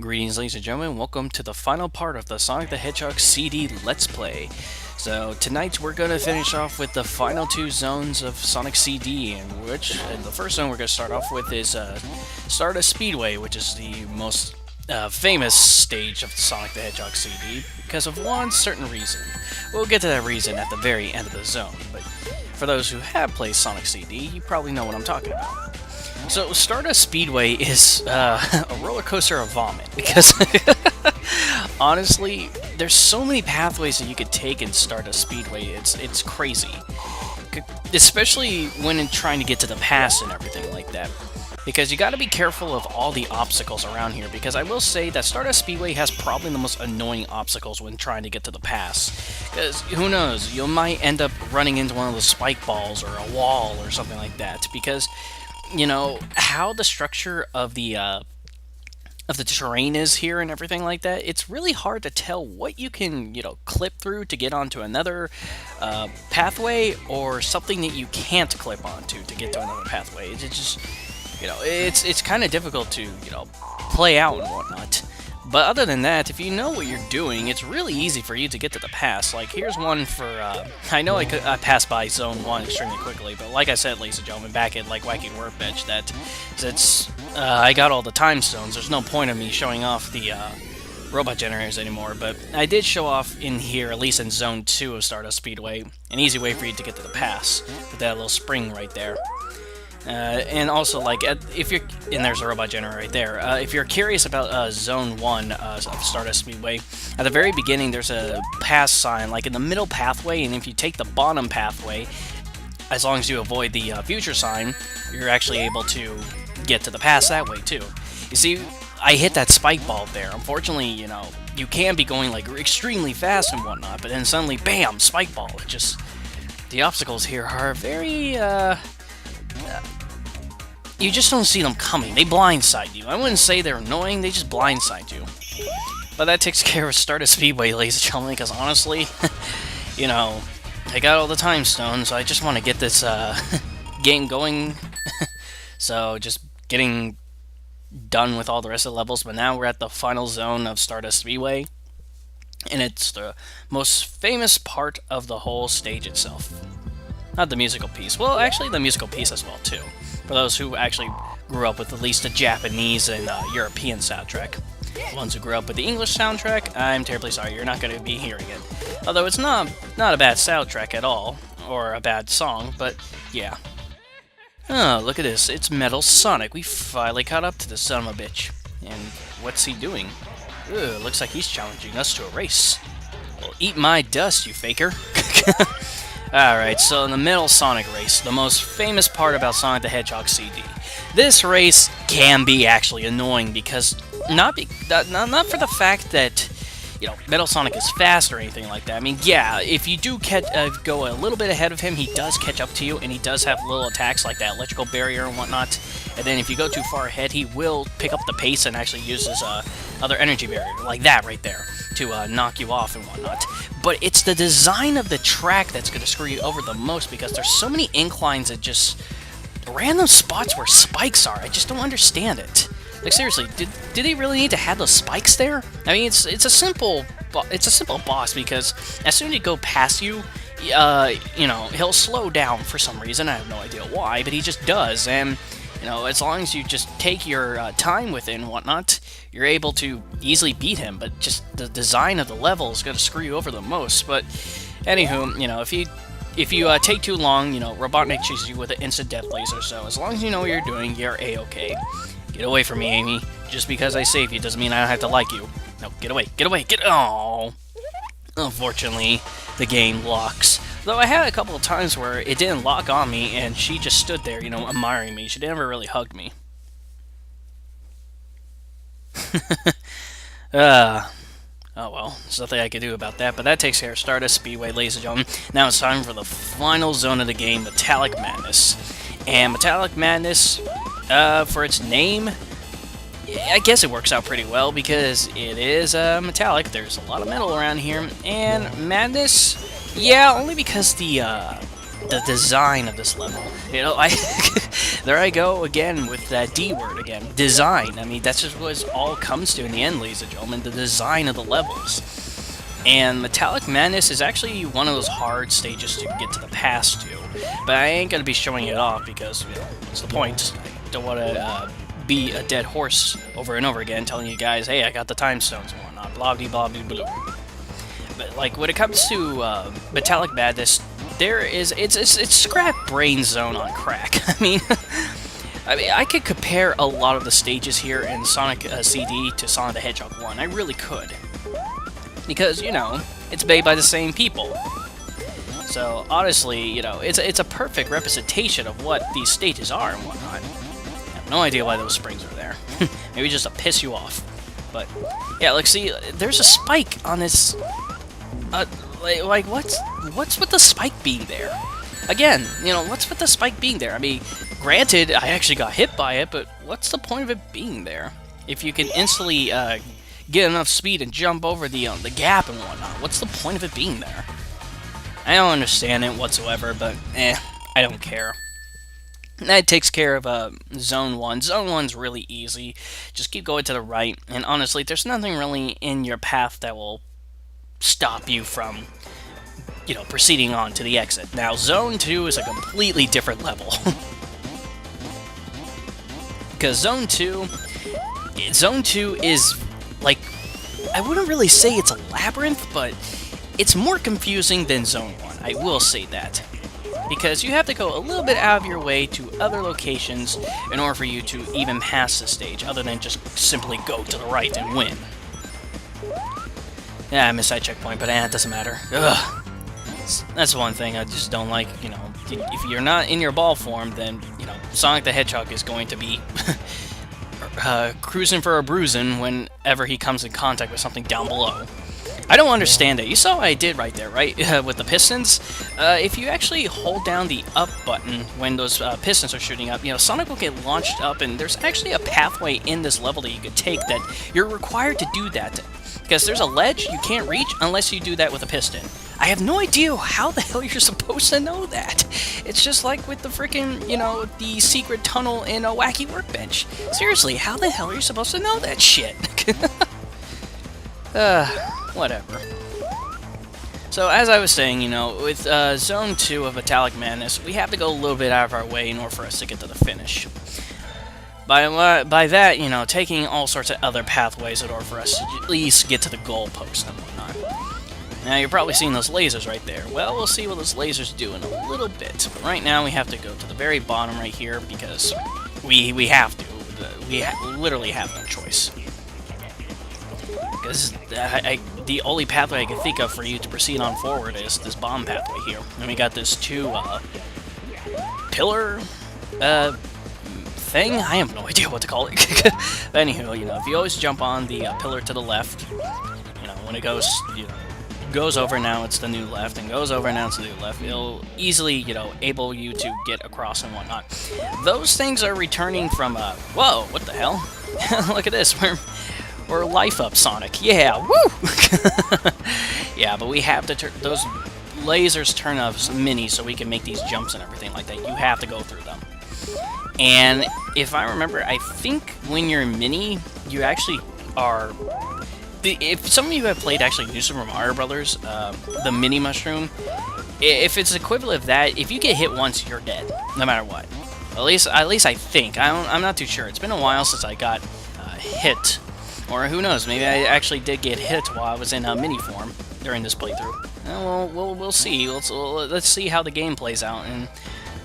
Greetings, ladies and gentlemen. Welcome to the final part of the Sonic the Hedgehog CD Let's Play. So tonight we're going to finish off with the final two zones of Sonic CD, and the first zone we're going to start off with is Stardust Speedway, which is the most famous stage of Sonic the Hedgehog CD because of one certain reason. We'll get to that reason at the very end of the zone, but for those who have played Sonic CD, you probably know what I'm talking about. So, Stardust Speedway is a roller coaster of vomit, because honestly, there's so many pathways that you could take in Stardust Speedway, it's crazy. Especially when trying to get to the pass and everything like that. Because you gotta be careful of all the obstacles around here, because I will say that Stardust Speedway has probably the most annoying obstacles when trying to get to the pass. Because, who knows, you might end up running into one of those spike balls or a wall or something like that, because you know how the structure of the terrain is here and everything like that. It's really hard to tell what you can clip through to get onto another pathway, or something that you can't clip onto to get to another pathway. It's just it's kind of difficult to play out and whatnot. But other than that, if you know what you're doing, it's really easy for you to get to the pass. Like, here's one for, I know I passed by Zone 1 extremely quickly, but like I said, ladies and gentlemen, back at, like, Wacky Workbench, that I got all the time stones. There's no point of me showing off the, robot generators anymore, but I did show off in here, at least in Zone 2 of Stardust Speedway, an easy way for you to get to the pass, with that little spring right there. And also, like, if you're, and there's a robot generator right there, if you're curious about Zone 1 of Stardust Speedway, at the very beginning there's a pass sign, like in the middle pathway, and if you take the bottom pathway, as long as you avoid the future sign, you're actually able to get to the pass that way too. You see, I hit that spike ball there. Unfortunately, you can be going like extremely fast and whatnot, but then suddenly, bam, spike ball. It just, the obstacles here are very, you just don't see them coming. They blindside you. I wouldn't say they're annoying, they just blindside you. But that takes care of Stardust Speedway, ladies and gentlemen, because honestly, I got all the time stones, so I just want to get this game going. So just getting done with all the rest of the levels, but now we're at the final zone of Stardust Speedway, and it's the most famous part of the whole stage itself. Not the musical piece. Well, actually, the musical piece as well, too. For those who actually grew up with at least a Japanese and European soundtrack. The ones who grew up with the English soundtrack, I'm terribly sorry, you're not going to be hearing it. Although it's not a bad soundtrack at all, or a bad song, but yeah. Oh, look at this. It's Metal Sonic. We finally caught up to this son of a bitch. And what's he doing? Ugh, looks like he's challenging us to a race. Well, eat my dust, you faker. Alright, so in the Metal Sonic race, the most famous part about Sonic the Hedgehog CD. This race can be actually annoying because, not for the fact that, Metal Sonic is fast or anything like that. I mean, yeah, if you do go a little bit ahead of him, he does catch up to you, and he does have little attacks like that electrical barrier and whatnot. And then if you go too far ahead, he will pick up the pace and actually use his other energy barrier, like that right there, to knock you off and whatnot. But it's the design of the track that's going to screw you over the most, because there's so many inclines and just random spots where spikes are. I just don't understand it. Like, seriously, did they really need to have those spikes there? I mean, it's a simple boss, because as soon as you go past you, he'll slow down for some reason. I have no idea why, but he just does. And as long as you just take your time with it and whatnot, you're able to easily beat him. But just the design of the level is going to screw you over the most. But anywho, if you take too long, Robotnik chases you with an instant death laser. So as long as you know what you're doing, you're a-okay. Get away from me, Amy. Just because I save you doesn't mean I don't have to like you. No, get away, get away, oh! Unfortunately, the game locks. Though I had a couple of times where it didn't lock on me, and she just stood there, admiring me. She never really hugged me. Oh well, there's nothing I can do about that, but that takes care of Stardust Speedway, ladies and gentlemen. Now it's time for the final zone of the game, Metallic Madness. And Metallic Madness, for its name, I guess it works out pretty well, because it is metallic. There's a lot of metal around here, and Madness, yeah, only because the the design of this level. You know, there I go again with that D word again. Design. I mean, that's just what it all comes to in the end, ladies and gentlemen. The design of the levels. And Metallic Madness is actually one of those hard stages to get to the pass to. But I ain't gonna be showing it off because, you know, what's the point? I don't want to be a dead horse over and over again telling you guys, hey, I got the time stones and whatnot, blah blah blah blah. But like when it comes to Metallic Madness, it's Scrap Brain Zone on crack. I mean, I could compare a lot of the stages here in Sonic CD to Sonic the Hedgehog 1. I really could, because you know it's made by the same people. So honestly, you know, it's a perfect representation of what these stages are and whatnot. I have no idea why those springs are there. Maybe just to piss you off. But yeah, like see, there's a spike on this. Like what's with the spike being there? Again, you know, what's with the spike being there? I mean, granted, I actually got hit by it, but what's the point of it being there? If you can instantly get enough speed and jump over the gap and whatnot, what's the point of it being there? I don't understand it whatsoever, but I don't care. That takes care of Zone 1. Zone 1's really easy. Just keep going to the right, and honestly, there's nothing really in your path that will stop you from, you know, proceeding on to the exit. Now, Zone 2 is a completely different level. Because Zone 2 is, like, I wouldn't really say it's a labyrinth, but it's more confusing than Zone 1, I will say that. Because you have to go a little bit out of your way to other locations in order for you to even pass the stage, other than just simply go to the right and win. Yeah, I missed that checkpoint, but it doesn't matter. Ugh. That's one thing I just don't like, you know. If you're not in your ball form, then, you know, Sonic the Hedgehog is going to be cruising for a bruising whenever he comes in contact with something down below. I don't understand it. You saw what I did right there, right? With the pistons. If you actually hold down the up button when those pistons are shooting up, you know, Sonic will get launched up, and there's actually a pathway in this level that you could take that you're required to do that. Because there's a ledge you can't reach unless you do that with a piston. I have no idea how the hell you're supposed to know that. It's just like with the freaking, you know, the secret tunnel in a Wacky Workbench. Seriously, how the hell are you supposed to know that shit? Whatever. So, as I was saying, you know, with Zone 2 of Metallic Madness, we have to go a little bit out of our way in order for us to get to the finish. By that, you know, taking all sorts of other pathways in order for us to at least get to the goal post and whatnot. Now, you're probably seeing those lasers right there. Well, we'll see what those lasers do in a little bit. But right now, we have to go to the very bottom right here because we have to. We literally have no choice. Because the only pathway I can think of for you to proceed on forward is this bomb pathway here. And we got this pillar thing? I have no idea what to call it. But anywho, you know, if you always jump on the pillar to the left, you know, when it goes, you know, goes over now it's the new left, and goes over now it's the new left, it'll easily, you know, able you to get across and whatnot. Those things are returning from, whoa, what the hell? Look at this, we're life up, Sonic. Yeah, woo! Yeah, but we have to those lasers turn off mini so we can make these jumps and everything like that. You have to go through them. And if I remember, I think when you're mini, you actually are... If some of you have played actually New Super Mario Brothers, the mini mushroom, if it's equivalent of that, if you get hit once, you're dead, no matter what. At least I think. I'm not too sure. It's been a while since I got hit. Or who knows, maybe I actually did get hit while I was in mini form during this playthrough. Well, we'll see. Let's see how the game plays out, and,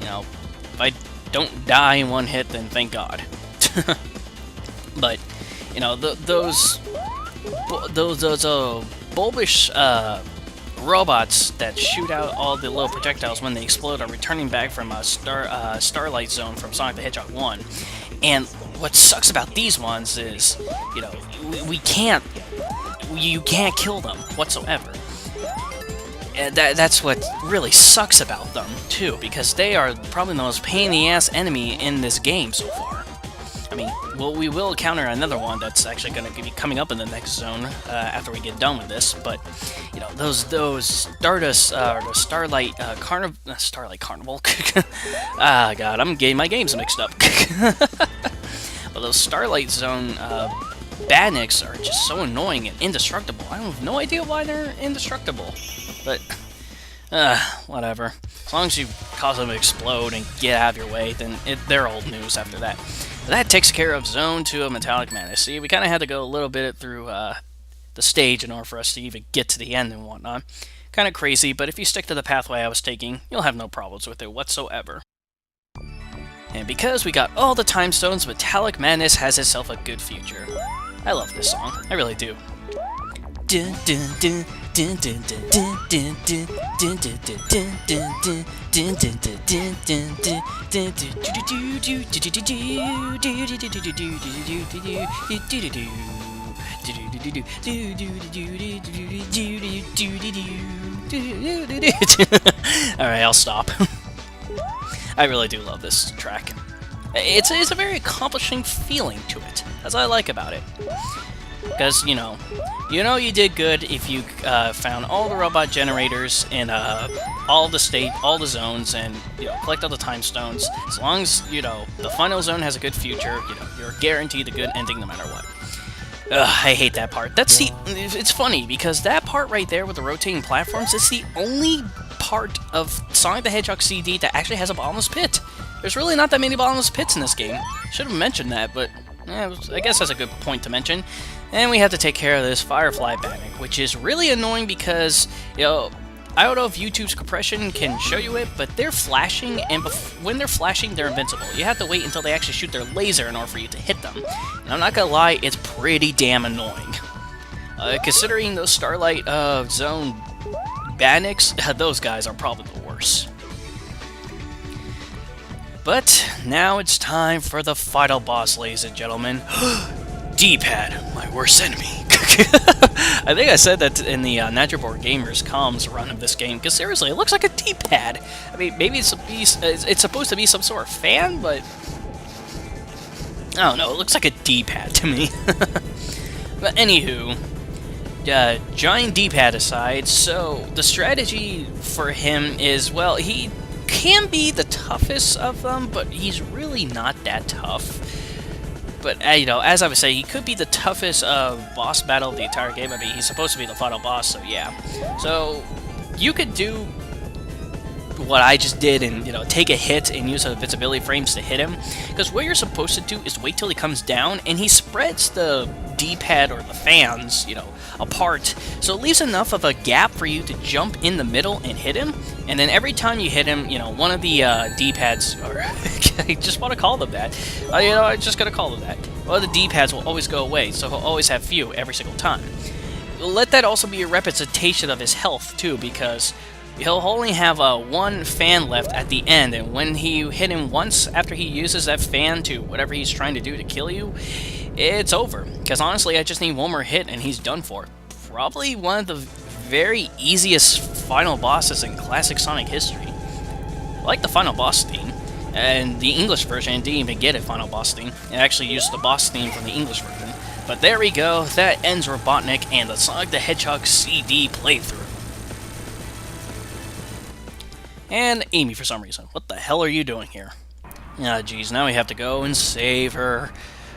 you know, if I don't die in one hit, then thank God. But, you know, those bulbish robots that shoot out all the little projectiles when they explode are returning back from a Starlight Zone from Sonic the Hedgehog 1. And what sucks about these ones is, you know, you can't kill them whatsoever. And that's what really sucks about them, too, because they are probably the most pain-in-the-ass enemy in this game so far. I mean, well, we will encounter another one that's actually going to be coming up in the next zone after we get done with this. But you know, those Stardust the Starlight Carnival. Ah, God, I'm getting my games mixed up. But those Starlight Zone badniks are just so annoying and indestructible. I have no idea why they're indestructible, but whatever. As long as you cause them to explode and get out of your way, then they're old news after that. But that takes care of Zone 2 of Metallic Madness. See, we kind of had to go a little bit through the stage in order for us to even get to the end and whatnot. Kind of crazy, but if you stick to the pathway I was taking, you'll have no problems with it whatsoever. And because we got all the time stones, Metallic Madness has itself a good future. I love this song. I really do. Alright, I'll stop. I really do love this track. It's a very accomplishing feeling to it. That's what I like about it. Because, you know you did good if you found all the robot generators in all the zones, and collect all the time stones. As long as the final zone has a good future, you're guaranteed a good ending no matter what. I hate that part. It's funny because that part right there with the rotating platforms is the only part of Sonic the Hedgehog CD that actually has a bottomless pit. There's really not that many bottomless pits in this game. Should have mentioned that, but I guess that's a good point to mention. And we have to take care of this Firefly badnik, which is really annoying because, I don't know if YouTube's compression can show you it, but they're flashing, and when they're flashing, they're invincible. You have to wait until they actually shoot their laser in order for you to hit them. And I'm not gonna lie, it's pretty damn annoying. Considering those Starlight Zone badniks, those guys are probably the worst. But now it's time for the final boss, ladies and gentlemen. D-pad, my worst enemy. I think I said that in the Natural Born Gamers comms run of this game, because seriously, it looks like a D-pad. I mean, maybe it's supposed to be some sort of fan, but I don't know, it looks like a D-pad to me. But anywho, giant D-pad aside, so the strategy for him is, well, he can be the toughest of them, but he's really not that tough. But, as I was saying, he could be the toughest boss battle of the entire game. I mean, he's supposed to be the final boss, so yeah. So, you could do what I just did and, take a hit and use invincibility frames to hit him. Because what you're supposed to do is wait till he comes down, and he spreads the D-pad or the fans, apart. So it leaves enough of a gap for you to jump in the middle and hit him. And then every time you hit him, one of the D-pads, or I just want to call them that. I'm just going to call them that. One of the D-pads will always go away, so he'll always have few every single time. Let that also be a representation of his health, too, because he'll only have one fan left at the end, and when you hit him once after he uses that fan to whatever he's trying to do to kill you, it's over. Because honestly, I just need one more hit and he's done for. Probably one of the very easiest final bosses in classic Sonic history. I like the final boss theme, and the English version didn't even get a final boss theme. It actually used the boss theme from the English version. But there we go, that ends Robotnik and the Sonic the Hedgehog CD playthrough. And Amy, for some reason. What the hell are you doing here? Ah, geez, now we have to go and save her.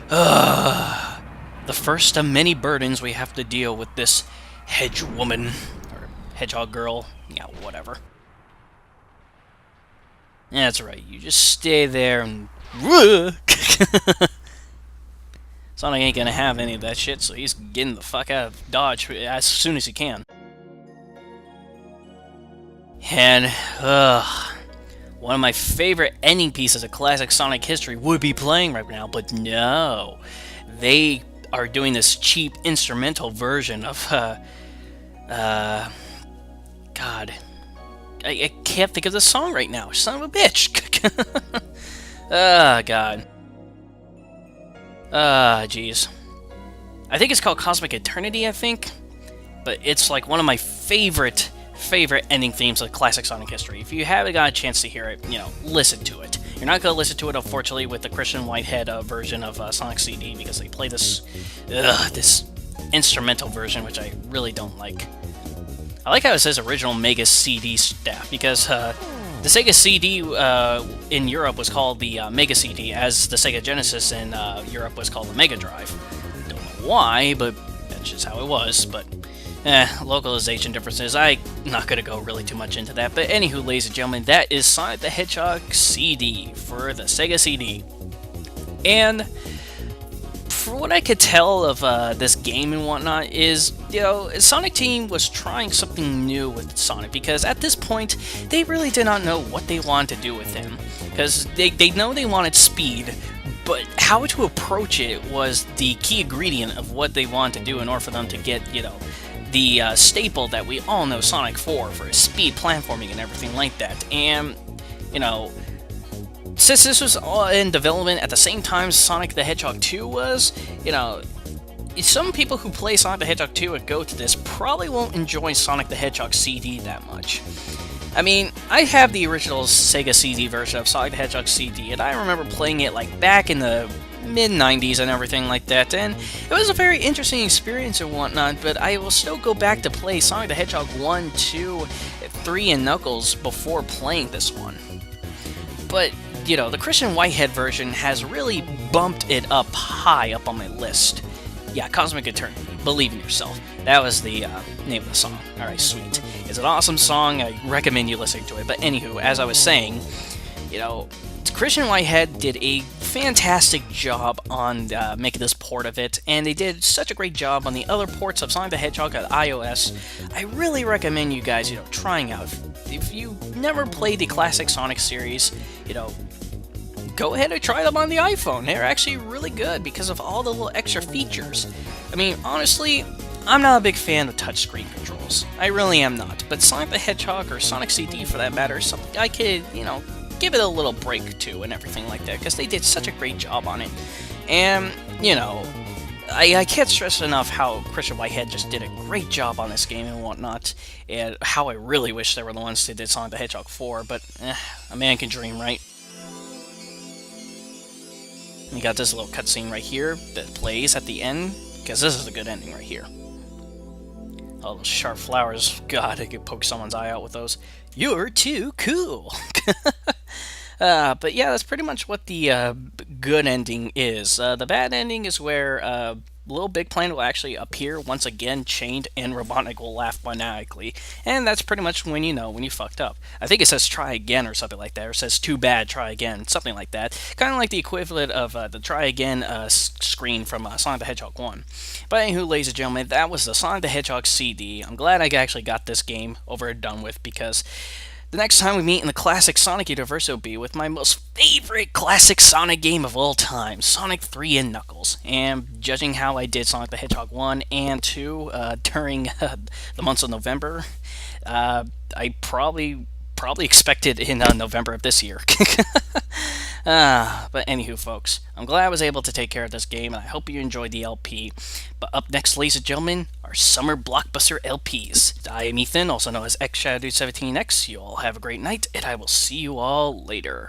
The first of many burdens we have to deal with this hedge woman, or hedgehog girl, yeah, whatever. That's right, you just stay there and... Sonic ain't gonna have any of that shit, so he's getting the fuck out of Dodge as soon as he can. And, one of my favorite ending pieces of classic Sonic history would be playing right now, but no. They are doing this cheap instrumental version of, God. I can't think of the song right now. Son of a bitch. God. Jeez. I think it's called Cosmic Eternity, I think. But it's like one of my favorite ending themes of classic Sonic history. If you haven't got a chance to hear it, listen to it. You're not going to listen to it, unfortunately, with the Christian Whitehead version of Sonic CD, because they play this instrumental version, which I really don't like. I like how it says original Mega CD staff, because the Sega CD in Europe was called the Mega CD, as the Sega Genesis in Europe was called the Mega Drive. Don't know why, but that's just how it was. But localization differences, I'm not going to go really too much into that. But anywho, ladies and gentlemen, that is Sonic the Hedgehog CD for the Sega CD. And for what I could tell of this game and whatnot is, you know, Sonic Team was trying something new with Sonic, because at this point, they really did not know what they wanted to do with him. Because they know they wanted speed, but how to approach it was the key ingredient of what they wanted to do in order for them to get, you know, the staple that we all know Sonic for his speed, platforming, and everything like that. And, you know, since this was all in development at the same time Sonic the Hedgehog 2 was, you know, some people who play Sonic the Hedgehog 2 and go to this probably won't enjoy Sonic the Hedgehog CD that much. I mean, I have the original Sega CD version of Sonic the Hedgehog CD, and I remember playing it like back in the mid-90s and everything like that, and it was a very interesting experience and whatnot, but I will still go back to play Sonic the Hedgehog 1, 2, 3, and Knuckles before playing this one. But, you know, the Christian Whitehead version has really bumped it up high up on my list. Yeah, Cosmic Eternity, Believe in Yourself. That was the name of the song. Alright, sweet. It's an awesome song, I recommend you listening to it. But anywho, as I was saying, you know, Christian Whitehead did a fantastic job on making this port of it, and they did such a great job on the other ports of Sonic the Hedgehog on iOS. I really recommend you guys, you know, trying out. If you never played the classic Sonic series, you know, go ahead and try them on the iPhone. They're actually really good because of all the little extra features. I mean, honestly, I'm not a big fan of touchscreen controls. I really am not. But Sonic the Hedgehog, or Sonic CD for that matter, is something I could, you know, give it a little break to and everything like that, because they did such a great job on it. And, you know, I can't stress enough how Christian Whitehead just did a great job on this game and whatnot, and how I really wish they were the ones who did Sonic the Hedgehog 4, but a man can dream, right? You got this little cutscene right here that plays at the end, because this is a good ending right here. All those sharp flowers, God, I could poke someone's eye out with those. You're too cool! But yeah, that's pretty much what the good ending is. The bad ending is where Little Big Planet will actually appear once again, chained, and Robotnik will laugh maniacally. And that's pretty much when you know when you fucked up. I think it says try again or something like that, or it says too bad, try again, something like that. Kind of like the equivalent of the try again screen from Sonic the Hedgehog 1. But anywho, ladies and gentlemen, that was the Sonic the Hedgehog CD. I'm glad I actually got this game over and done with, because the next time we meet in the classic Sonic universe will be with my most favorite classic Sonic game of all time, Sonic 3 and Knuckles. And judging how I did Sonic the Hedgehog 1 and 2 during the months of November, I probably expected in November of this year. But anywho, folks, I'm glad I was able to take care of this game, and I hope you enjoyed the LP. But up next, ladies and gentlemen, our Summer Blockbuster LPs. I am Ethan, also known as XShadowDude17X. You all have a great night, and I will see you all later.